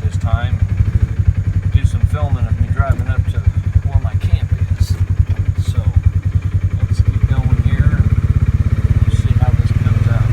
this time and do some filming of me driving up to where my camp is. So let's keep going here and we'll see how this comes out.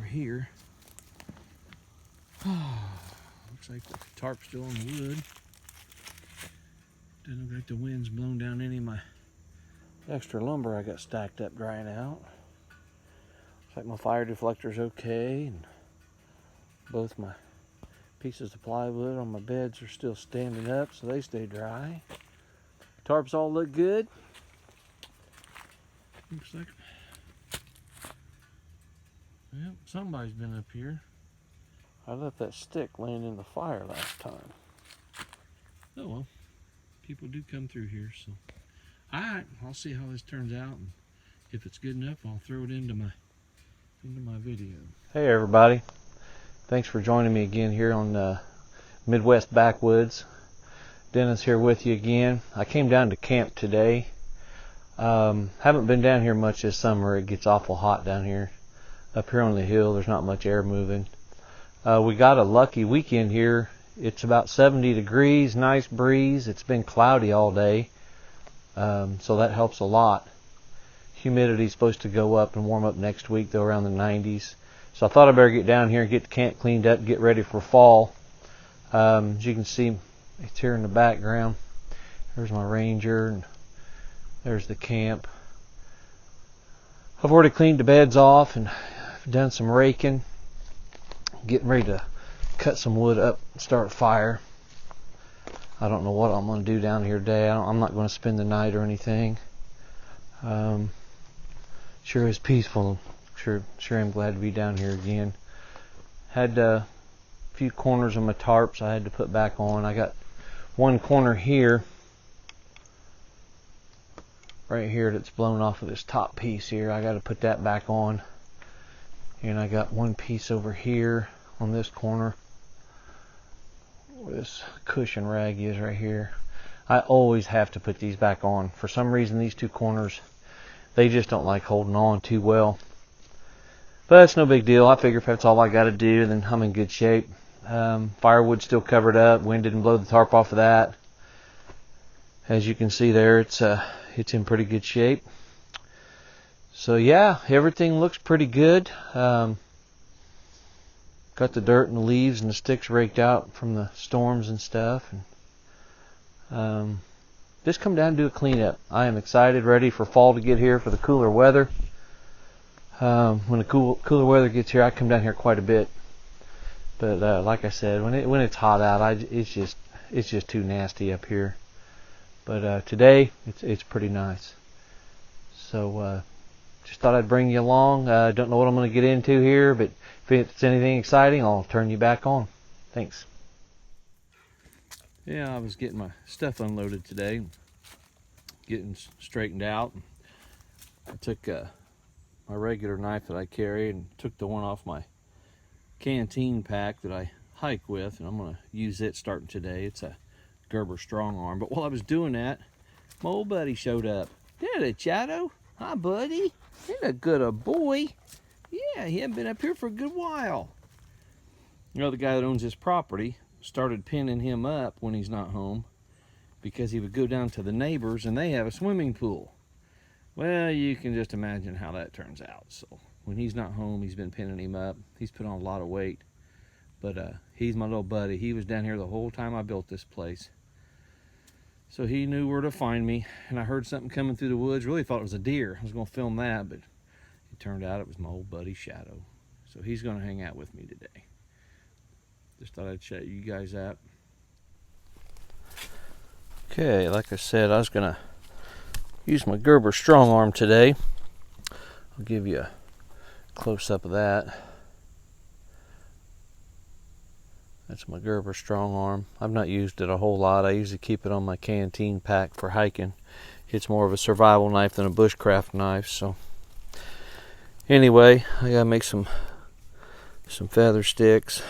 Here. Looks like the tarp's still on the wood. Doesn't look like the wind's blown down any of my extra lumber I got stacked up drying out. Looks like my fire deflector's okay, and both my pieces of plywood on my beds are still standing up, so they stay dry. Tarps all look good. Looks like, well, somebody's been up here. I left that stick laying in the fire last time. Oh well, people do come through here, so. Alright, I'll see how this turns out, and if it's good enough, I'll throw it into my video. Hey everybody, thanks for joining me again here on Midwest Backwoods. Dennis here with you again. I came down to camp today. Haven't been down here much this summer. It gets awful hot down here. Up here on the hill, there's not much air moving. We got a lucky weekend here. It's about 70 degrees, nice breeze. It's been cloudy all day, so that helps a lot. humidity's supposed to go up and warm up next week, though, around the 90s. So I thought I better get down here and get the camp cleaned up, get ready for fall. As you can see, it's here in the background. There's my Ranger, and there's the camp. I've already cleaned the beds off and done some raking. Getting ready to cut some wood up and start a fire. I don't know what I'm going to do down here today. I'm not going to spend the night or anything. Sure is peaceful. Sure I'm glad to be down here again. Had a few corners of my tarps I had to put back on. I got one corner here, right here, that's blown off of this top piece here. I got to put that back on. And I got one piece over here on this corner where this cushion rag is right here. I always have to put these back on. For some reason, these two corners, they just don't like holding on too well. But it's no big deal. I figure if that's all I got to do, then I'm in good shape. Firewood's still covered up. Wind didn't blow the tarp off of that. As you can see there, it's in pretty good shape. So yeah, everything looks pretty good. Got the dirt and the leaves and the sticks raked out from the storms and stuff. And just come down and do a cleanup. I am excited, ready for fall to get here, for the cooler weather. When the cooler weather gets here, I come down here quite a bit. But like I said, when it's hot out, it's just too nasty up here. But today, it's pretty nice. So just thought I'd bring you along. Don't know what I'm going to get into here, but if it's anything exciting, I'll turn you back on. Thanks. Yeah, I was getting my stuff unloaded today, getting straightened out. I took my regular knife that I carry and took the one off my canteen pack that I hike with, and I'm going to use it starting today. It's a Gerber Strongarm. But while I was doing that, my old buddy showed up. Did it, Chato? Hi, buddy. You're a good boy. Yeah, he hadn't been up here for a good while. You know, the guy that owns this property started pinning him up when he's not home because he would go down to the neighbors and they have a swimming pool. Well, you can just imagine how that turns out. So when he's not home, he's been pinning him up. He's put on a lot of weight. But he's my little buddy. He was down here the whole time I built this place. So he knew where to find me, and I heard something coming through the woods. Really thought it was a deer. I was going to film that, but it turned out it was my old buddy Shadow. So he's going to hang out with me today. Just thought I'd show you guys that. Okay, like I said, I was going to use my Gerber Strongarm today. I'll give you a close-up of that. That's my Gerber Strongarm. I've not used it a whole lot. I usually keep it on my canteen pack for hiking. It's more of a survival knife than a bushcraft knife. So anyway, I gotta make some feather sticks.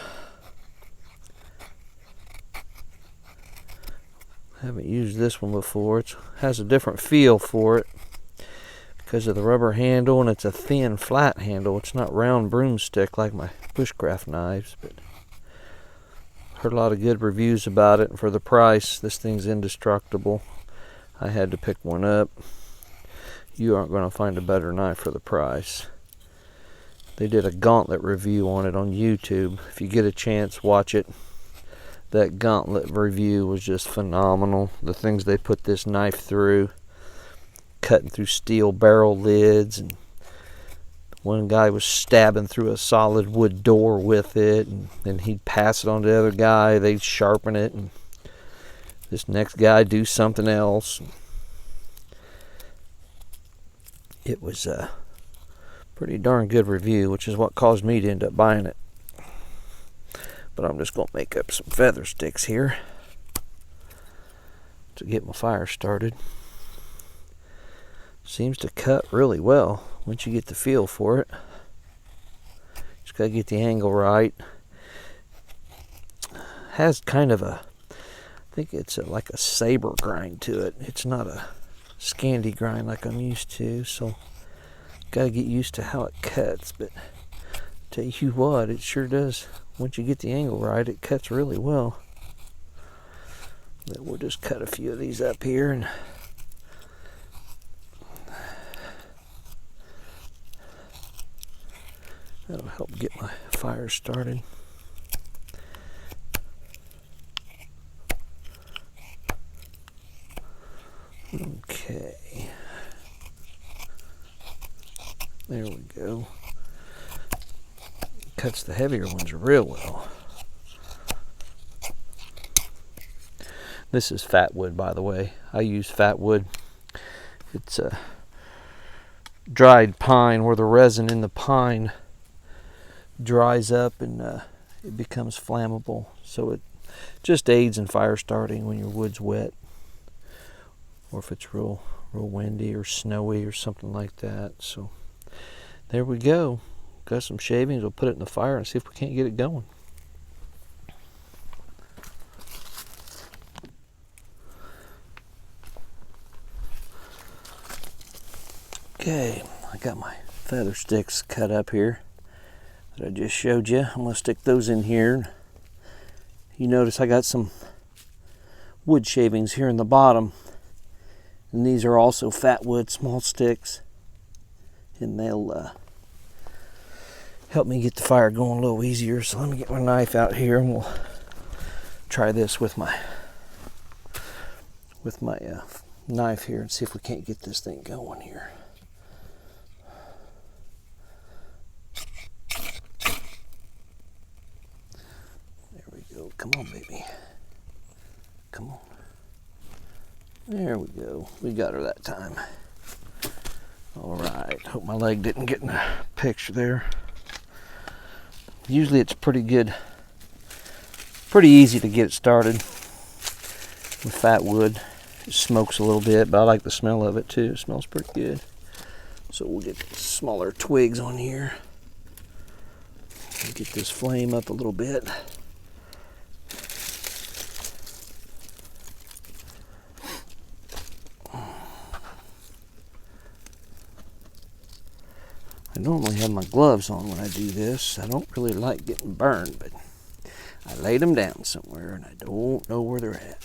I haven't used this one before. It has a different feel for it because of the rubber handle, and it's a thin, flat handle. It's not round broomstick like my bushcraft knives, but heard a lot of good reviews about it, and for the price, this thing's indestructible. I had to pick one up. You aren't going to find a better knife for the price. They did a gauntlet review on it on YouTube. If you get a chance, watch it. That gauntlet review was just phenomenal. The things they put this knife through, cutting through steel barrel lids, and one guy was stabbing through a solid wood door with it, and then he'd pass it on to the other guy. They'd sharpen it, and this next guy do something else. It was a pretty darn good review, which is what caused me to end up buying it. But I'm just going to make up some feather sticks here to get my fire started. Seems to cut really well once you get the feel for it. Just got to get the angle right. Has kind of a, I think it's like a saber grind to it. It's not a Scandi grind like I'm used to, so got to get used to how it cuts. But tell you what, it sure does. Once you get the angle right, it cuts really well. But we'll just cut a few of these up here, and fire started. Okay. There we go. Cuts the heavier ones real well. This is fat wood, by the way. I use fat wood. It's a dried pine where the resin in the pine dries up and it becomes flammable. So it just aids in fire starting when your wood's wet, or if it's real windy or snowy or something like that. So there we go. Got some shavings. We'll put it in the fire and see if we can't get it going. Okay, I got my feather sticks cut up here that I just showed you. I'm going to stick those in here. You notice I got some wood shavings here in the bottom, and these are also fat wood, small sticks, and they'll help me get the fire going a little easier. So let me get my knife out here and we'll try this with my knife here and see if we can't get this thing going here. Come on, baby. Come on. There we go. We got her that time. All right. Hope my leg didn't get in the picture there. Usually it's pretty good. Pretty easy to get it started with fat wood. It smokes a little bit, but I like the smell of it too. It smells pretty good. So we'll get smaller twigs on here. Get this flame up a little bit. I normally have my gloves on when I do this. I don't really like getting burned, but I laid them down somewhere and I don't know where they're at.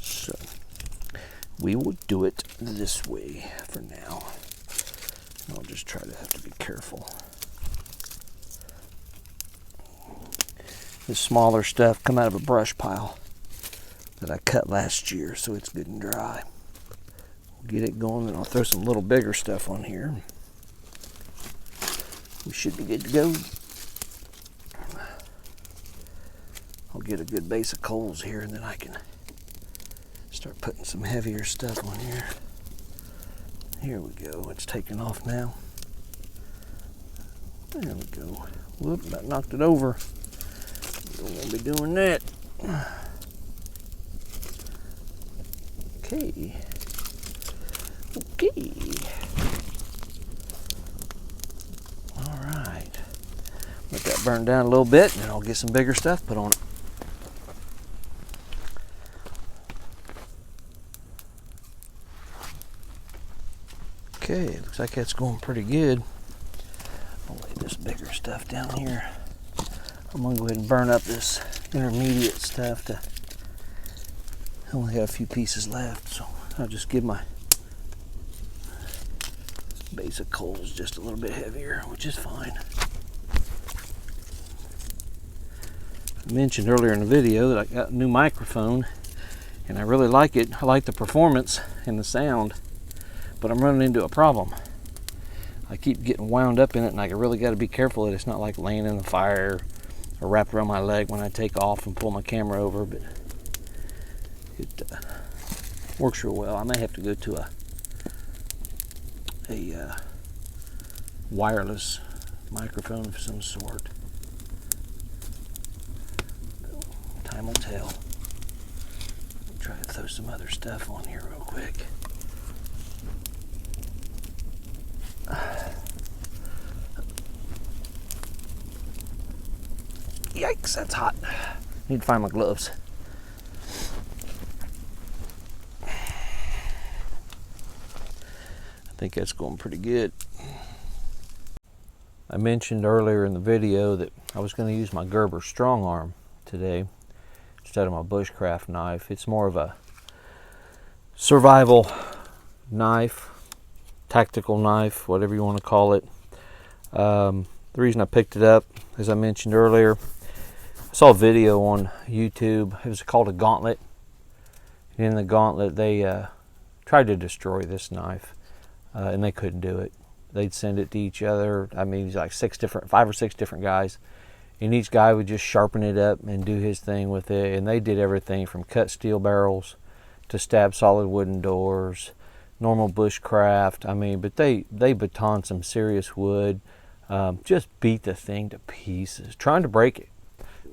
So we will do it this way for now. I'll just try to have to be careful. This smaller stuff come out of a brush pile that I cut last year, so it's good and dry. Get it going, and I'll throw some little bigger stuff on here. We should be good to go. I'll get a good base of coals here, and then I can start putting some heavier stuff on here. Here we go. It's taking off now. There we go. Whoop, that knocked it over. We won't be doing that. Okay. Okay. All right. Let that burn down a little bit, and then I'll get some bigger stuff put on it. Okay, looks like that's going pretty good. I'll lay this bigger stuff down here. I'm gonna go ahead and burn up this intermediate stuff. I only have a few pieces left, so I'll just give my base of coals just a little bit heavier, which is fine. I mentioned earlier in the video that I got a new microphone and I really like it. I like the performance and the sound, but I'm running into a problem. I keep getting wound up in it, and I really got to be careful that it's not like laying in the fire or wrapped around my leg when I take off and pull my camera over, but it works real well. I may have to go to a wireless microphone of some sort. Time will tell. I'll try to throw some other stuff on here real quick. Yikes, that's hot. Need to find my gloves. I think that's going pretty good. I mentioned earlier in the video that I was going to use my Gerber Strongarm today instead of my Bushcraft knife. It's more of a survival knife, tactical knife, whatever you want to call it. The reason I picked it up, as I mentioned earlier, I saw a video on YouTube. It was called a gauntlet. In the gauntlet, they tried to destroy this knife, and they couldn't do it. They'd send it to each other. I mean, like 5 or 6 different guys, and each guy would just sharpen it up and do his thing with it. And they did everything from cut steel barrels to stab solid wooden doors, normal bushcraft. I mean, but they batoned some serious wood, just beat the thing to pieces, trying to break it.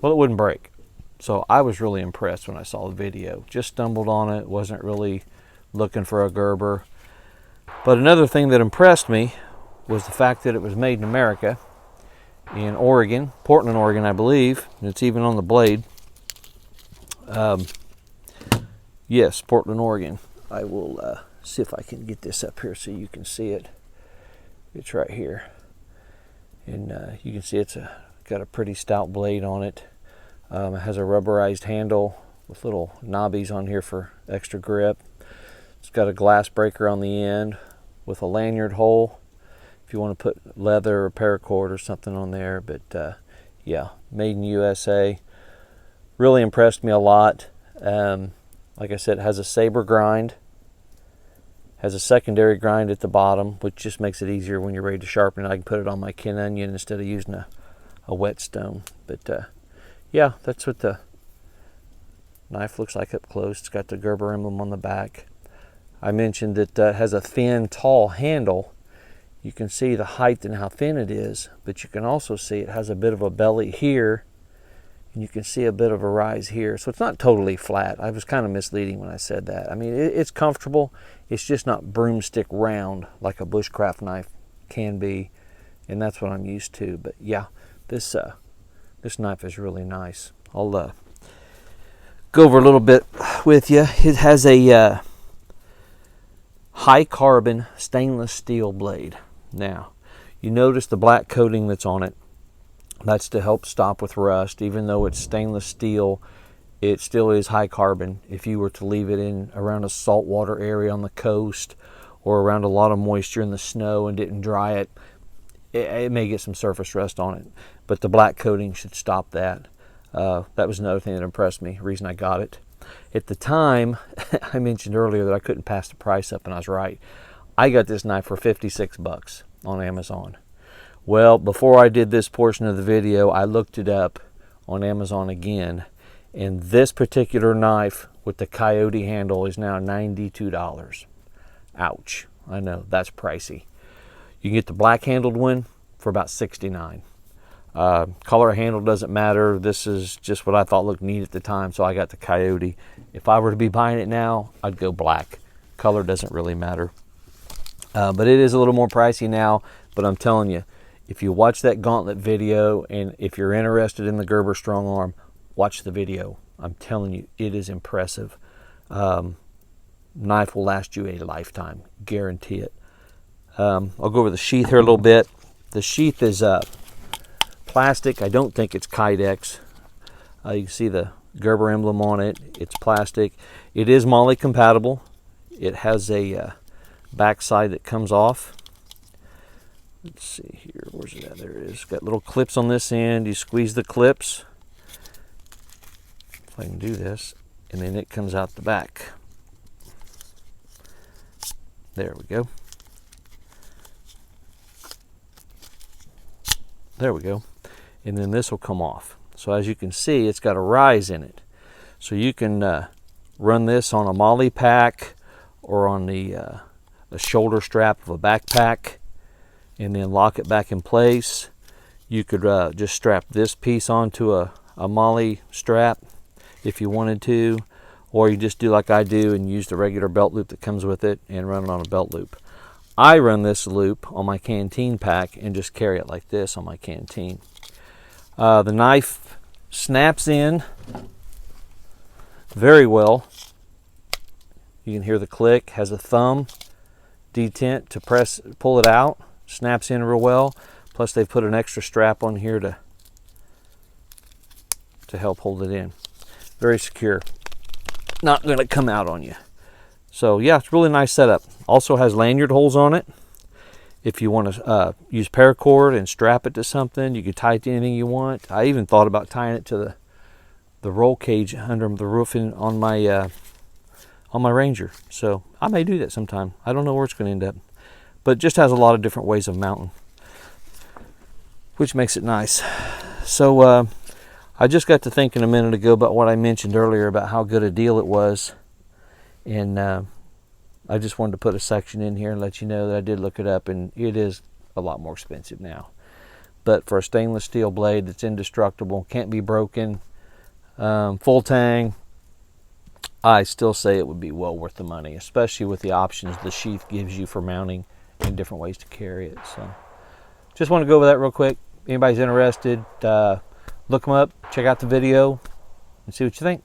Well, it wouldn't break. So I was really impressed when I saw the video. Just stumbled on it, wasn't really looking for a Gerber. But another thing that impressed me was the fact that it was made in America, in Oregon, Portland, Oregon, I believe. And it's even on the blade. Yes, Portland, Oregon. I will see if I can get this up here so you can see it. It's right here. And you can see it's got a pretty stout blade on it. It has a rubberized handle with little knobbies on here for extra grip. It's got a glass breaker on the end with a lanyard hole if you want to put leather or paracord or something on there. But yeah, made in USA. Really impressed me a lot. Like I said, it has a saber grind. Has a secondary grind at the bottom, which just makes it easier when you're ready to sharpen it. I can put it on my kin onion instead of using a whetstone. But yeah, that's what the knife looks like up close. It's got the Gerber emblem on the back. I mentioned that it has a thin, tall handle. You can see the height and how thin it is, but you can also see it has a bit of a belly here, and you can see a bit of a rise here. So it's not totally flat. I was kind of misleading when I said that. I mean, it's comfortable. It's just not broomstick round like a bushcraft knife can be, and that's what I'm used to. But yeah, this knife is really nice. I'll go over a little bit with you. It has a high carbon stainless steel blade. Now, you notice the black coating that's on it. That's to help stop with rust. Even though it's stainless steel, it still is high carbon. If you were to leave it in around a saltwater area on the coast or around a lot of moisture in the snow and didn't dry it, it may get some surface rust on it. But the black coating should stop that. That was another thing that impressed me, reason I got it. At the time, I mentioned earlier that I couldn't pass the price up, and I was right. I got this knife for 56 bucks on Amazon. Well, before I did this portion of the video, I looked it up on Amazon again, and this particular knife with the coyote handle is now $92. Ouch. I know, that's pricey. You can get the black handled one for about $69. Color handle doesn't matter. This is just what I thought looked neat at the time, so I got the coyote. If I were to be buying it now, I'd go black. Color doesn't really matter. But it is a little more pricey now, but I'm telling you, if you watch that gauntlet video, and if you're interested in the Gerber Strongarm, watch the video. I'm telling you, it is impressive. Knife will last you a lifetime, guarantee it. I'll go over the sheath here a little bit. The sheath is plastic. I don't think it's Kydex. You can see the Gerber emblem on it. It's plastic. It is MOLLE compatible. It has a backside that comes off. Let's see here. Where's it at? There it is. Got little clips on this end. You squeeze the clips. If I can do this. And then it comes out the back. There we go. There we go. And then this will come off. So as you can see, it's got a rise in it. So you can run this on a MOLLE pack or on the shoulder strap of a backpack and then lock it back in place. You could just strap this piece onto a MOLLE strap if you wanted to, or you just do like I do and use the regular belt loop that comes with it and run it on a belt loop. I run this loop on my canteen pack and just carry it like this on my canteen. The knife snaps in very well. You can hear the click. Has a thumb detent to pull it out. Snaps in real well. Plus they've put an extra strap on here to help hold it in. Very secure. Not going to come out on you. So yeah, it's a really nice setup. Also has lanyard holes on it. If you want to use paracord and strap it to something, you could tie it to anything you want. I even thought about tying it to the roll cage under the roofing on my Ranger. So I may do that sometime. I don't know where it's going to end up, but it just has a lot of different ways of mounting, which makes it nice. So I just got to thinking a minute ago about what I mentioned earlier about how good a deal it was, and I just wanted to put a section in here and let you know that I did look it up, and it is a lot more expensive now. But for a stainless steel blade that's indestructible, can't be broken, full tang, I still say it would be well worth the money, especially with the options the sheath gives you for mounting and different ways to carry it. So just want to go over that real quick. Anybody's interested, look them up, check out the video, and see what you think.